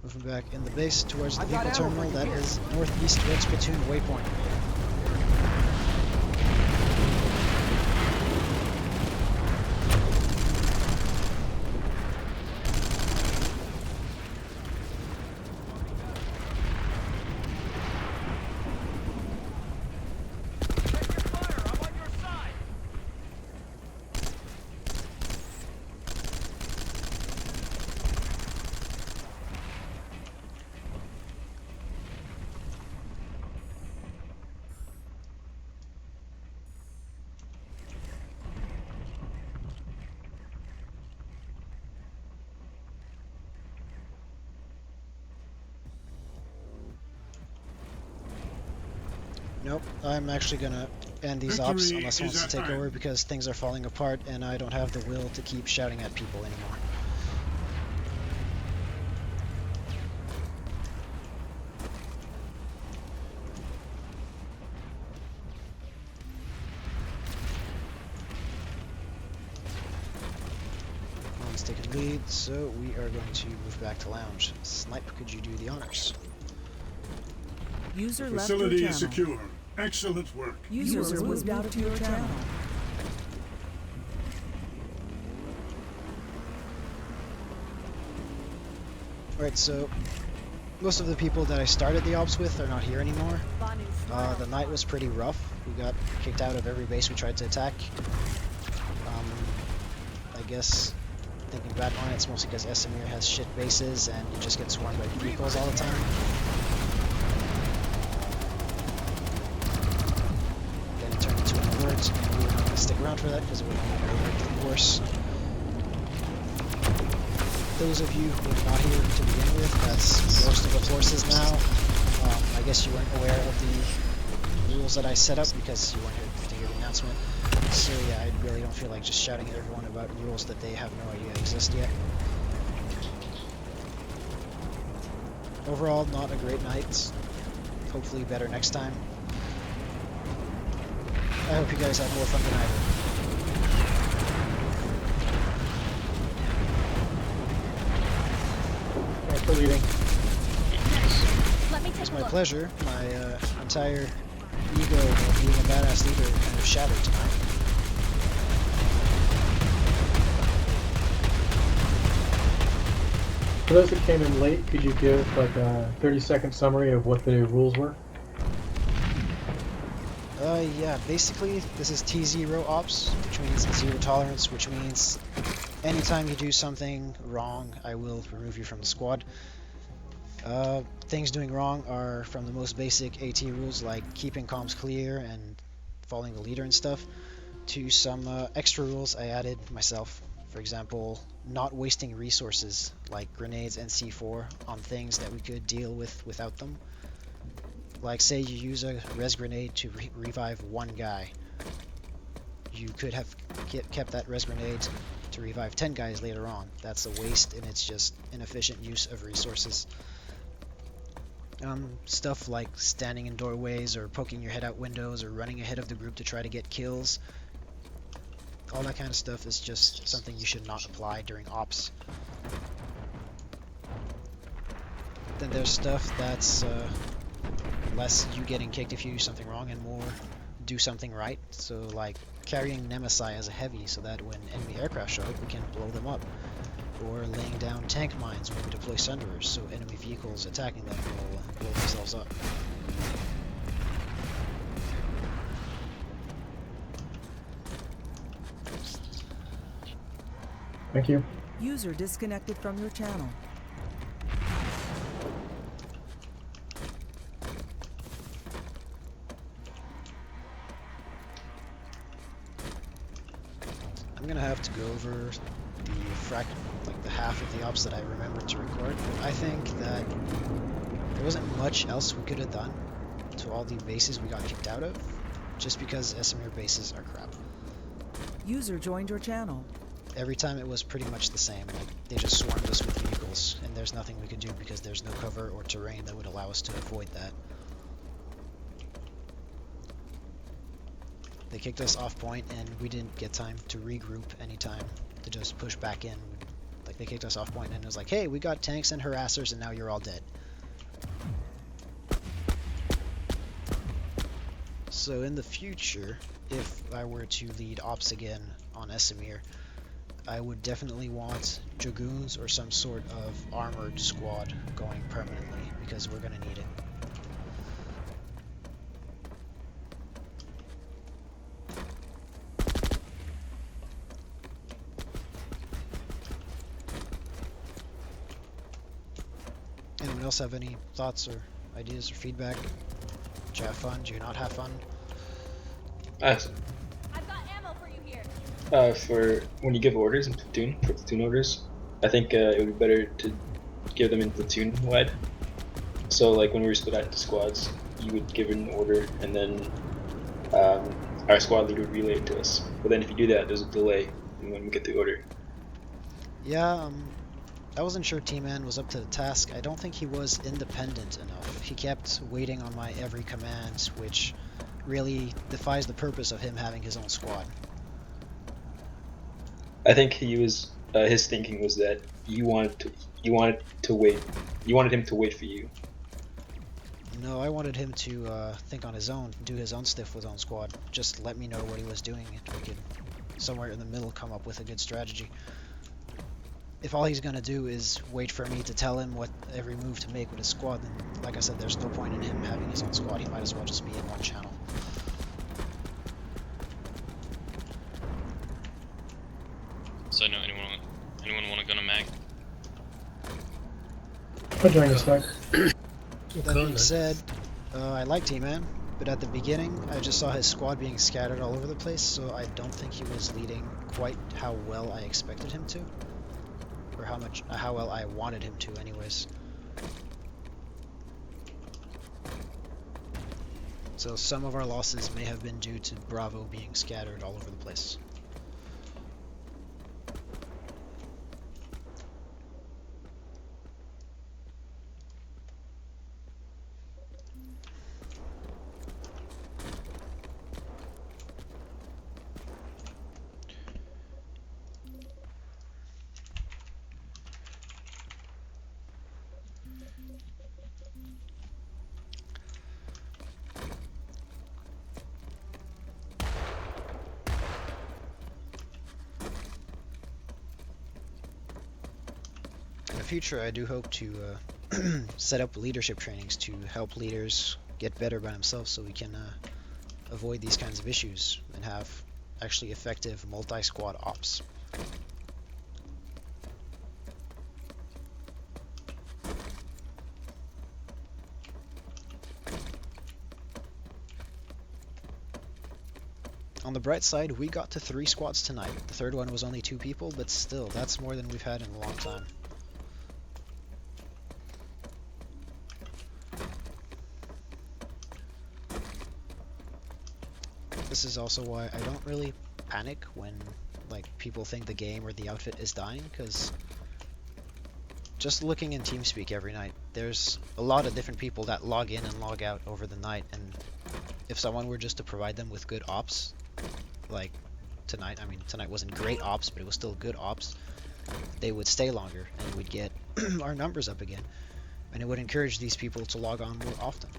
S15: Moving back in the base towards the vehicle terminal. That is northeast Red Spittoon waypoint. Nope, I'm actually gonna end these ops
S10: Victory
S1: unless someone
S10: is
S1: wants to
S10: at
S1: take
S10: hand.
S1: over because things are falling apart and I don't have the will to keep shouting at people anymore. One's taking lead, so we are going to move back to lounge. Snipe, could you do the honors?
S15: User left
S10: Facility
S15: your
S10: is
S15: channel.
S10: secure. Excellent work.
S15: User was out of your channel.
S1: Alright, so most of the people that I started the ops with are not here anymore. The night was pretty rough, who got kicked out of every base we tried to attack. I guess, thinking back on it, it's mostly because Esamir has shit bases and you just get swarmed by vehicles all the time. Then it turned into an alert, and we were not going to stick around for that because it would only make it worse. Those of you who are not here to begin with, that's most of the forces now. I guess you weren't aware of the rules that I set up because you weren't here to hear the announcement. So yeah, I really don't feel like just shouting at everyone about rules that they have no idea exist yet. Overall, not a great night. Hopefully better next time. I hope you guys have more fun than I did.
S11: Thanks for leading.
S1: It's my pleasure. My entire ego of being a badass leader kind of shattered tonight.
S11: For those that came in late, could you give like a 30-second summary of what the rules were?
S1: Yeah, basically this is T0 ops, which means zero tolerance, which means anytime you do something wrong, I will remove you from the squad. Things doing wrong are from the most basic AT rules like keeping comms clear and following the leader and stuff, to some extra rules I added myself. For example, not wasting resources like grenades and C4 on things that we could deal with without them. Like say you use a res grenade to revive one guy. You could have kept that res grenade to revive 10 guys later on. That's a waste and it's just inefficient use of resources. Stuff like standing in doorways or poking your head out windows or running ahead of the group to try to get kills. All that kind of stuff is just something you should not apply during ops. Then there's stuff that's less you getting kicked if you do something wrong and more do something right. So like carrying Nemesis as a heavy so that when enemy aircraft show up we can blow them up. Or laying down tank mines when we deploy Sunderers so enemy vehicles attacking them will blow themselves up.
S11: Thank you.
S2: User disconnected from your channel.
S1: I'm gonna have to go over the half of the ops that I remembered to record, but I think that there wasn't much else we could have done to all the bases we got kicked out of, just because Esamir bases are crap.
S2: User joined your channel.
S1: Every time it was pretty much the same, like they just swarmed us with vehicles, and there's nothing we could do because there's no cover or terrain that would allow us to avoid that. They kicked us off point and we didn't get time to regroup anytime to just push back in. Like they kicked us off point and it was like, hey, we got tanks and harassers and now you're all dead. So in the future, if I were to lead ops again on Esamir, I would definitely want Dragoons or some sort of armored squad going permanently because we're gonna need it. Anyone else have any thoughts or ideas or feedback? Did you have fun? Did you not have fun?
S5: I've got ammo for you here.
S16: For when you give orders in platoon, for platoon orders, I think it would be better to give them in platoon wide. So like when we were split out into squads, you would give an order and then our squad leader would relay it to us. But then if you do that, there's a delay in when we get the order.
S1: Yeah, I wasn't sure T-Man was up to the task. I don't think he was independent enough. He kept waiting on my every command, which really defies the purpose of him having his own squad.
S16: I think he was his thinking was that you wanted him to wait for you.
S1: No, I wanted him to think on his own, do his own stuff with his own squad. Just let me know what he was doing and we could somewhere in the middle come up with a good strategy. If all he's gonna do is wait for me to tell him what every move to make with his squad, then like I said, there's no point in him having his own squad. He might as well just be in one channel.
S12: I know anyone want to gun a mag?
S11: I'll join this one.
S1: That being said, I like T-Man, but at the beginning I just saw his squad being scattered all over the place, so I don't think he was leading quite how well I expected him to, or how well I wanted him to, anyways. So some of our losses may have been due to Bravo being scattered all over the place. In the future, I do hope to set up leadership trainings to help leaders get better by themselves, so we can avoid these kinds of issues and have actually effective multi-squad ops. On the bright side, we got to 3 squads tonight. The third one was only 2 people, but still, that's more than we've had in a long time. This is also why I don't really panic when people think the game or the outfit is dying, because just looking in TeamSpeak every night, there's a lot of different people that log in and log out over the night, and if someone were just to provide them with good ops, like tonight, I mean tonight wasn't great ops, but it was still good ops, they would stay longer and we'd get our numbers up again, and it would encourage these people to log on more often.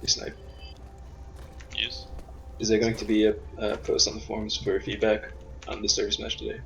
S16: Snipe.
S12: Yes.
S16: Is there going to be a post on the forums for feedback on the service match today?